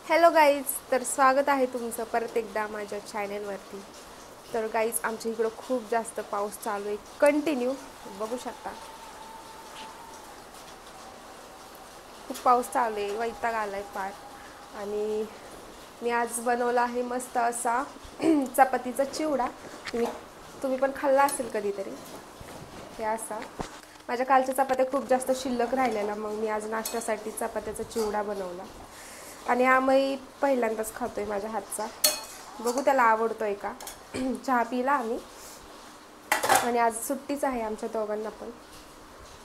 Hello guys, तर स्वागत आहे तुमचं परत एकदा माझ्या चॅनलवरती. तर गाईज, आमच्या इकडं खूप जास्त पाऊस चालू आहे, कंटिन्यू बघू शकता. खूप पाऊस चालू आहे, वैताग आलाय फार. आणि मी आज बनवला आहे मस्त असा चपातीचा चिवडा. तुम्ही पण खाल्ला असेल कधीतरी. हे असा माझ्या कालच्या चपात्या खूप जास्त शिल्लक राहिलेला, मग मी आज नाश्त्यासाठी चपात्याचा चिवडा बनवला. आणि आम्ही पहिल्यांदाच खातोय माझ्या हातचा, बघू त्याला आवडतोय का. चहा पिला आम्ही, आणि आज सुट्टीच आहे आमच्या दोघांना पण.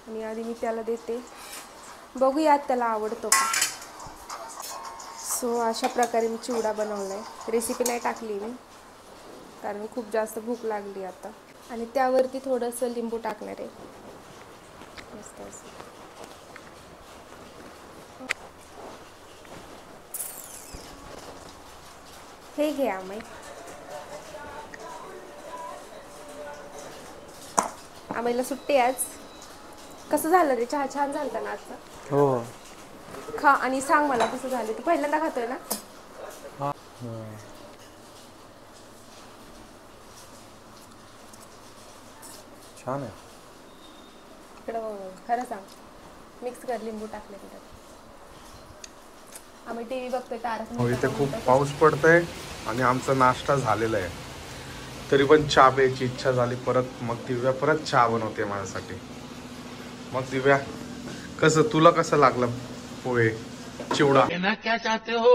आणि आधी मी त्याला देते, बघूयात त्याला आवडतो का. सो अशा प्रकारे मी चिवडा बनवला आहे. रेसिपी नाही टाकली मी, कारण खूप जास्त भूक लागली आता. आणि त्यावरती थोडंसं लिंबू टाकणार आहे, मस्त असं. हे घे आम्ही, आम्हाला सुट्टी आज. कसं झालं रे, चहा छान झालता ना आजचा? हो. खा आणि सांग मला कसं झालं. तू पहिल्यांदा खातोय ना? छान आहे. इकडं खरं सांग, मिक्स कर, लिंबू टाकले त्यात. आम्ही टीव्ही बघतोय तारक हो, मेहता. इथे खूप पाऊस पडतोय आणि आमचा नाश्ता झालेला आहे. तरी पण चहा प्यायची इच्छा झाली परत. मग दिव्या परत चहा बनवते माझ्यासाठी. मग दिव्या, तुला कसं लागलं पोहे चिवडा? क्या चाहते हो?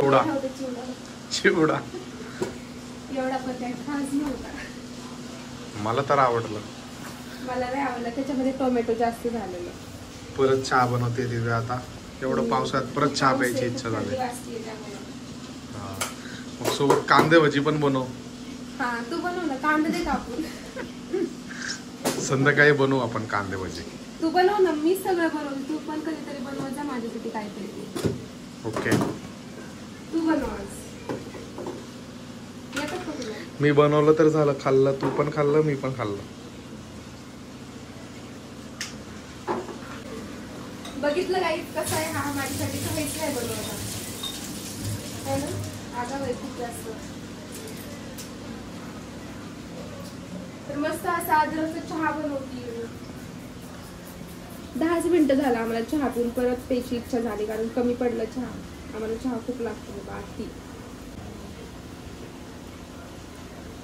चिवडा एवढा पण काही खास नव्हता. मला तर आवडलं. मला नाही आवडलं, त्याच्यामध्ये टोमॅटो जास्त झालेलं. परत चहा बनवते दिव्या आता. एवढं पावसात परत चहा प्यायची इच्छा झाली. मग सोबत कांदे भजी पण बनव. हा, तू बनव ना, कांदे दे कापून. संध्याकाळी बनवू आपण कांदे भजी. तू बनव ना, मी सगळं बनवलं. तू पण कधीतरी बनवत जा माझ्यासाठी काहीतरी. ओके. तू बनव आज. येतं का तुला? मी बनवलं तर झालं, खाल्लं तू पण खाल्लं, मी पण खाल्लं. बघितलं काही कसं आहे. हा माझ्यासाठी काहीच नाही बनवला है ना. आगा बाई खूप जास्त. तर मस्त असा अद्रकचा चहा बनवती. 10 मिनिटं झाला आम्हाला चहा पिऊन. परत प्यायची इच्छा झाली, कारण कमी पडलं चहा. आम्हाला चहा खूप लागतो बाकी.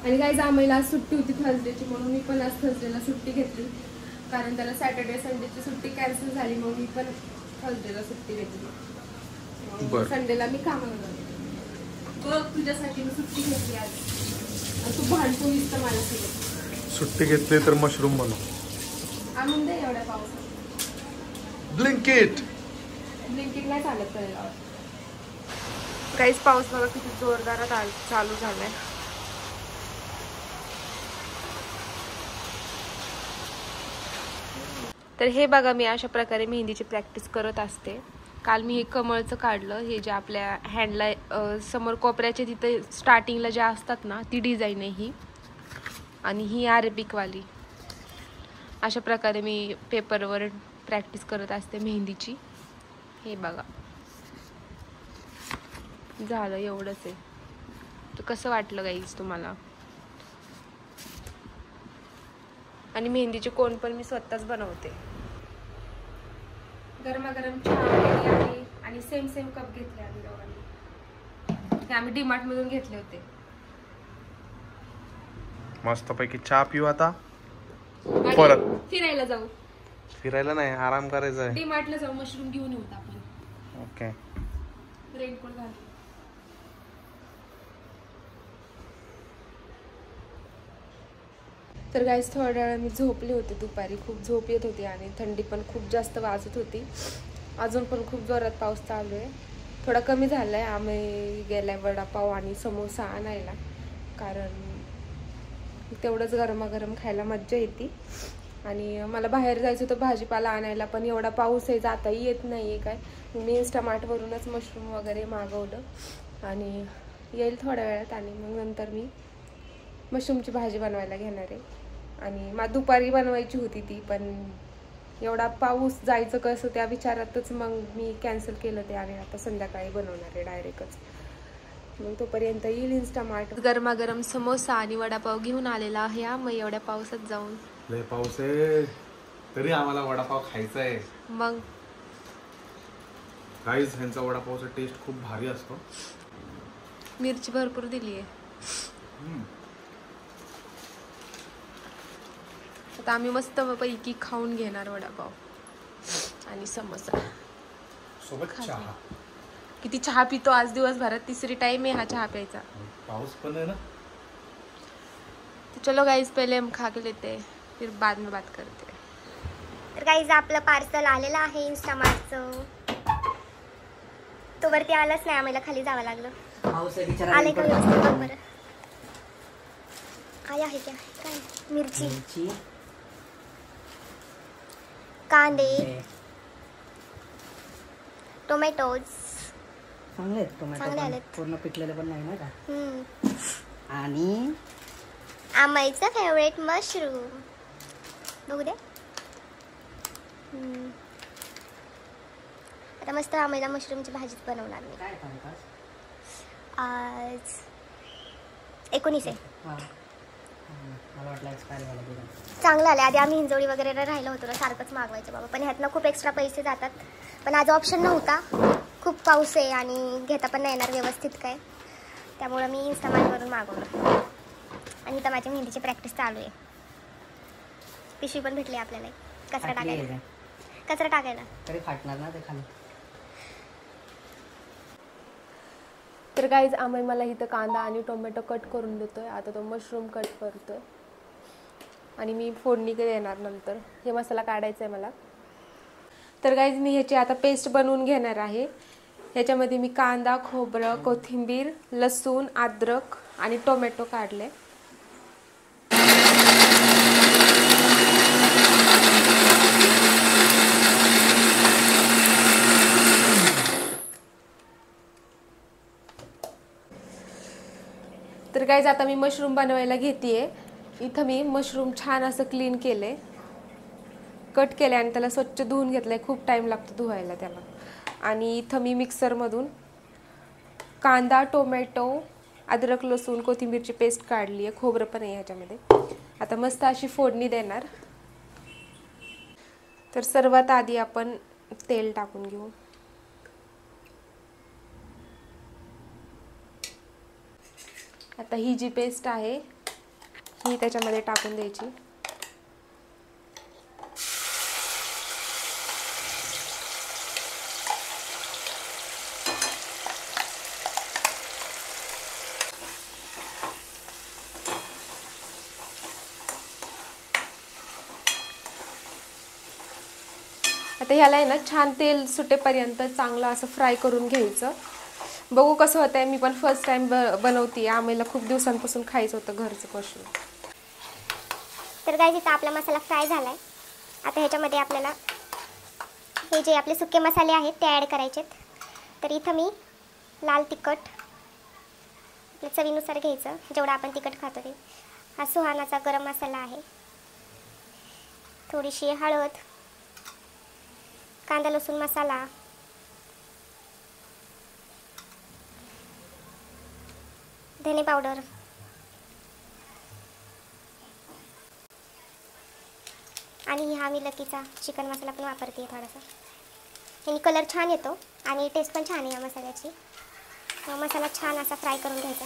आणि काही आम्हाला आज सुट्टी होती थर्सडेची, म्हणून मी पण आज थर्सडेला सुट्टी घेतली. कारण त्याला सॅटर्डे संडेची सुट्टी कॅन्सल झाली, मग मी पण थर्सडेला सुट्टी घेतली. संडेला मी कामाला जाते. बघ, तुझ्यासाठी मी सुट्टी घेतली आज. तू भांडतो नुसतं माझ्यासोबत. सुट्टी घेतली तर मशरूम बनव. आणून दे एवढ्या पावसात. ब्लिंकिट नाही चालत त्याला. काहीच पाऊस बघा किती जोरदार चालू झालाय. तर हे बघा, मी अशा प्रकारे मेहंदीची प्रॅक्टिस करत असते. काल मी हे कमळचं काढलं. हे जे आपल्या हँडला समोर कोपऱ्याच्या तिथे स्टार्टिंगला ज्या असतात ना, ती डिझाईन आहे ही. आणि ही अरेबिकवाली. अशा प्रकारे मी पेपरवर प्रॅक्टिस करत असते मेहंदीची. हे बघा, झालं एवढंच आहे. तर कसं वाटलं गाईज तुम्हाला? आणि मेहंदीचे कोण पण मी स्वतःच बनवते. गरमागरम चहा आहे. आणि सेम कप घेतले आम्ही दोघांनी. हे आम्ही डीमार्ट मधून घेतले होते. मस्तपैकी चहा पिऊ आता. परत फिरायला जाऊ. फिरायला नाही, आराम करायचा आहे. डीमार्टला जाऊ, मशरूम घेऊन येऊ आपण. ओके. रेनकोट घालू. तर गाईस, थोड्या वेळा मी झोपले होते दुपारी. खूप झोप येत होती आणि थंडी पण खूप जास्त वाजत होती. अजून पण खूप जोरात पाऊस चालू आहे. थोडा कमी झाला आहे. आम्ही गेलाय वडापाव आणि समोसा आणायला, कारण तेवढंच गरमागरम खायला मज्जा येते. आणि मला बाहेर जायचं होतं भाजीपाला आणायला, पण एवढा पाऊस आहे, जाताही येत नाही आहे काय. मी इन्स्टामार्टवरूनच मशरूम वगैरे मागवलं आणि येईल थोड्या वेळात. आणि मग नंतर मी मशरूमची भाजी बनवायला घेणार आहे. आणि मला दुपारी बनवायची होती ती, पण एवढा पाऊस, जायचं कसं त्या विचारातच मग मी कॅन्सल केलं ते. आणि आता संध्याकाळी बनवणार आहे डायरेक्टच. मग तोपर्यंत येईल इन्स्टामार्ट. गरमागरम समोसा आणि वडापाव घेऊन आलेला आहे मग एवढ्या पावसात जाऊन. लय पाऊस आहे तरी आम्हाला वडापाव खायचा आहे. मग गाईज ह्यांचा वडापावचा टेस्ट खूप भारी असतो. मिरची भरपूर दिली आहे. आता आम्ही मस्त पैकी खाऊन घेणार वडापाव आणि समोसा सोबत चहा. किती चहा पितो आज दिवसभरात, तिसरी टाइम आहे हा चहा प्यायचा. पाऊस पण आहे ना. तो चलो गाइस पहले हम खा के लेते हैं फिर बाद में बात करते हैं. तर गाइस आपलं पार्सल आलेलं आहे इन्स्टामार्टचं. तो वरती आलाच नाही, आम्हाला खाली जावं लागलं. आले का व्यवस्थित बघ बरं. आया आहे क्या काय? मिरची, कांदे, टोमॅटोज चांगले आलेत. पूर्ण पिकलेले पण नाही ना का. आणि आमईचं फेवरेट मशरूम बघू दे. आता मस्त आमईला मशरूमची भाजीच बनवणार मी. काय सांगतास? आज 19 आहे. मला वाटलं एक्सपायर झालं तुझं. चांगलं आलं. आधी आम्ही हिंजवडी वगैरे राहिलो होतो ना, सारखंच मागवायचं बाबा, पण ह्यातनं खूप एक्स्ट्रा पैसे जातात. पण आज ऑप्शन नव्हता, खूप पाऊस आहे आणि घेता पण नाही येणार व्यवस्थित काय, त्यामुळं मी इन्स्टामार्टवरून मागवलं. आणि इथं माझी मेहंदीची प्रॅक्टिस चालू आहे. पिशवी पण भेटली आपल्याला कचरा टाकायला. तरी फाटणार ना ते खाली. तर गाईज आम्ही मला इथं कांदा आणि टोमॅटो कट करून देतोय. आता तो मशरूम कट करतोय आणि मी फोडणी देणार नंतर. हे मसाला काढायचा आहे मला. तर गाईज मी ह्याची आता पेस्ट बनवून घेणार आहे. ह्याच्यामध्ये मी कांदा, खोबरं, कोथिंबीर, लसूण, अद्रक आणि टोमॅटो काढले. तर गाईज आता मी मशरूम बनवायला घेतेय. इथं मी मशरूम छान असं क्लीन केले, कट केले आणि त्याला स्वच्छ धुवून घेतलंय. खूप टाइम लागतो धुवायला त्याला. आणि इथं मी मिक्सरमधून कांदा, टोमॅटो, अद्रक, लसूण, कोथिंबीरची पेस्ट काढली आहे. खोबरं पण आहे ह्याच्यामध्ये. आता मस्त अशी फोडणी देणार. तर सर्वात आधी आपण तेल टाकून घेऊ. आता ही जी पेस्ट आहे ही त्याच्यामध्ये टाकून द्यायची. आता ह्याला आहे ना छान तेल सुटेपर्यंत चांगलं असं फ्राय करून घ्यायचं. बघू कसं होतंय. मी पण फर्स्ट टाइम बनवते. आम्हाला खूप दिवसांपासून खायचं होतं घरचं मशरूम. तर गाईज इथं आपला मसाला फ्राय झालाय. आता ह्याच्यामध्ये आपल्याला हे जे आपले सुके मसाले आहेत ते ॲड करायचेत. तर इथं मी लाल तिखट आपल्या चवीनुसार घ्यायचं, जेवढं आपण तिखट खातो ते. हा सुहानाचा गरम मसाला आहे. थोडीशी हळद, कांदा लसूण मसाला, धने पावडर, आणि हा मी लकीचा चिकन मसाला पण वापरते थोडासा. ह्यानी कलर छान येतो आणि टेस्ट पण छान आहे या मसाल्याची. मसाला छान असा फ्राय करून घ्यायचा.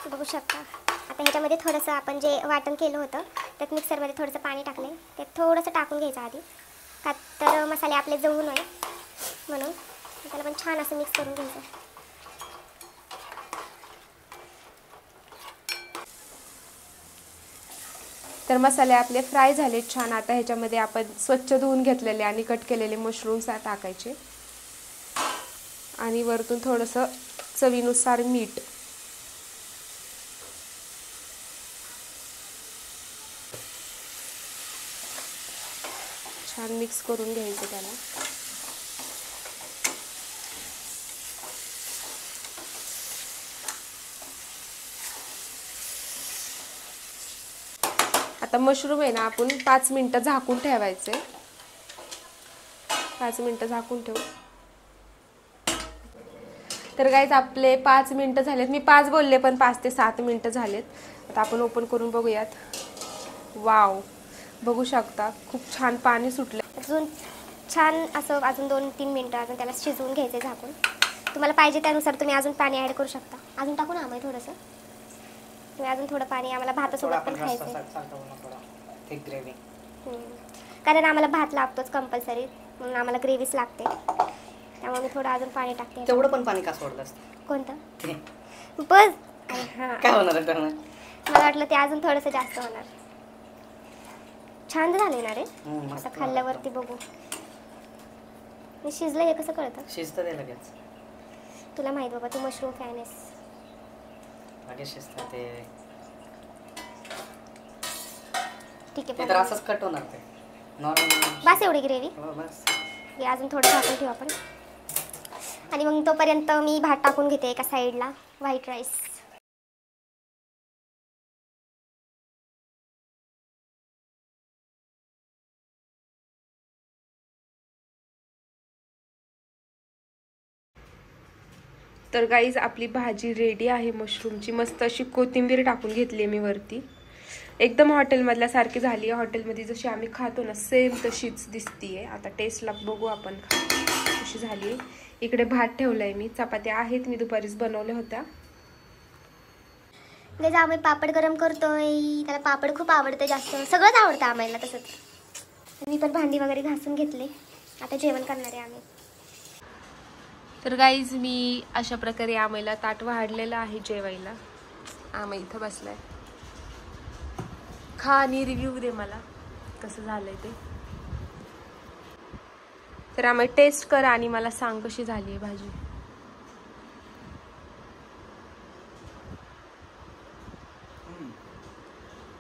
बघू शकता. आता ह्याच्यामध्ये थोडंसं आपण जे वाटण केलं होतं त्यात मिक्सरमध्ये थोडंसं पाणी टाकले, ते थोडंसं टाकून घ्यायचं आधी, का तर मसाले आपले जळू नये म्हणून. त्याला पण छान असं मिक्स करून घ्यायचं. तर मसाले आपले फ्राय झाले छान. आता ह्याच्यामध्ये आपण स्वच्छ धुवून घेतलेले आणि कट केलेले मशरूम्स टाकायचे आणि वरतून थोडंसं चवीनुसार मीठ. छान मिक्स करून घ्यायचं त्याला. आता मशरूम आहे ना आपण 5 मिनिटं झाकून ठेवायचे. 5 मिनिटं झाकून ठेवू. तर गाईज आपले 5 मिनटं झालेत. मी 5 बोलले पण 5 ते 7 मिनटं झालेत. आता आपण ओपन करून बघूयात. वाव, बघू शकता खूप छान पाणी सुटलं. अजून छान असं अजून 2-3 मिनटं अजून त्याला शिजवून घ्यायचं झाकून. तुम्हाला पाहिजे त्यानुसार तुम्ही अजून पाणी ॲड करू शकता. अजून टाकू ना आम्ही थोडंसं. तुम्ही अजून थोडं पाणी, आम्हाला भातासोबत पण खायचं आहे. ग्रेव्ही, कारण आम्हाला भात लागतोच कंपल्सरी, म्हणून आम्हाला ग्रेव्हीच लागते. त्यामुळे मी थोडं अजून पाणी टाकते. तेवढं पण पाणी का सोडलं असतं? कोणतं? बस. हां, काय होणार आहे त्यानं? मला वाटलं ते अजून थोडंसं जास्त होणार. छान झाले ना रे. आता खाल्ल्यावरती बघू. शिजलं हे कसं कळतं? शिजतं ते लगेच. तुला माहित बाबा, तू मशरूम फॅन आहेस. लगेच शिजतं ते. ठीक आहे, ते तर असंच कट होणार ते नॉर्मल. बस एवढी ग्रेव्ही. बस. हे अजून थोडं झाकून ठेवू आपण. आणि मग तोपर्यंत मी भात टाकून घेते एका साईडला. White rice. तर गाईज आपली भाजी रेडी आहे मशरूमची. मस्त अशी कोथिंबीर टाकून घेतली मी वरती. एकदम हॉटेलमधल्या सारखी झाली आहे. हॉटेलमध्ये जशी आम्ही खातो ना सेम तशीच दिसतीये. आता टेस्टला बघू आपण कशी झाली. इकडे भात ठेवलाय मी. चपात्या आहेत, मी दुपारीच बनवल्या होत्या. म्हणजे आम्ही पापड गरम करतोय. त्याला पापड खूप आवडतं, जास्त सगळंच आवडतं आम्हाला. तसंच मी पण भांडी वगैरे घासून घेतले. आता जेवण करणार आहे आम्ही. तर गाईज मी अशा प्रकारे आम्हाला ताट वाढलेलं आहे जेवायला. आम्ही इथं बसलाय. खा आणि रिव्ह्यू दे मला कसं झालंय ते. तर आम्ही टेस्ट कर आणि मला सांग कशी झाली आहे भाजी.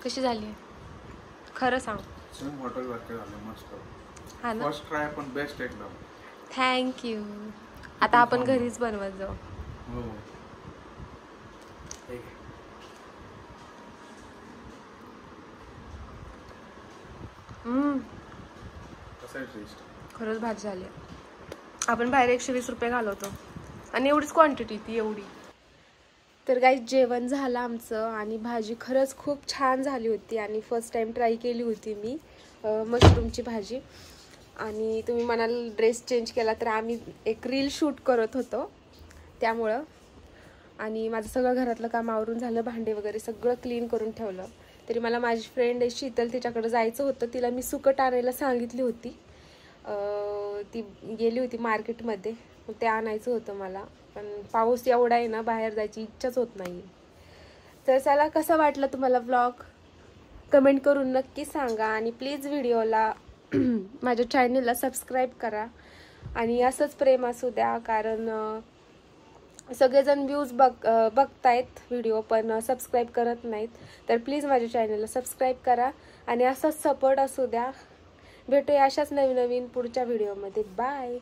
कशी झाली आहे खरं सांग. हॉटेल मस्त. हा ना, फर्स्ट ट्राय पण बेस्ट एकदम. थँक्यू. आता आपण घरीच बनवत जाऊ. हो. खरंच भाजी झाली. आपण बाहेर 120 रुपये घालवतो आणि एवढीच क्वांटिटी ती एवढी. तर गाईज जेवण झालं आमचं आणि भाजी खरंच खूप छान झाली होती. आणि फर्स्ट टाइम ट्राय केली होती मी मशरूमची भाजी. आणि तुम्ही म्हणाल ड्रेस चेंज केला, तर आम्ही एक रील शूट करत होतो त्यामुळं. आणि माझं सगळं घरातलं काम आवरून झालं. भांडे वगैरे सगळं क्लीन करून ठेवलं. तरी मला माझी फ्रेंड आहे शीतल, तिच्याकडे जायचं होतं. तिला मी सुकट आणायला सांगितली होती. ती गेली होती मार्केटमध्ये, मग ते आणायचं होतं मला. पण पाऊस एवढा आहे ना, बाहेर जायची इच्छाच होत नाही. तर चला, कसा वाटला तुम्हाला व्लॉग कमेंट करून नक्की सांगा. आणि प्लीज व्हिडिओला माझ्या चॅनलला सबस्क्राईब करा. आणि असंच प्रेम असू द्या, कारण सगळेजण व्ह्यूज बघतायत व्हिडिओ पण सबस्क्राईब करत नाहीत. तर प्लीज माझ्या चॅनलला सबस्क्राईब करा आणि असाच सपोर्ट असू द्या. भेटूया अशाच नवीन पुढच्या व्हिडिओमध्ये. बाय.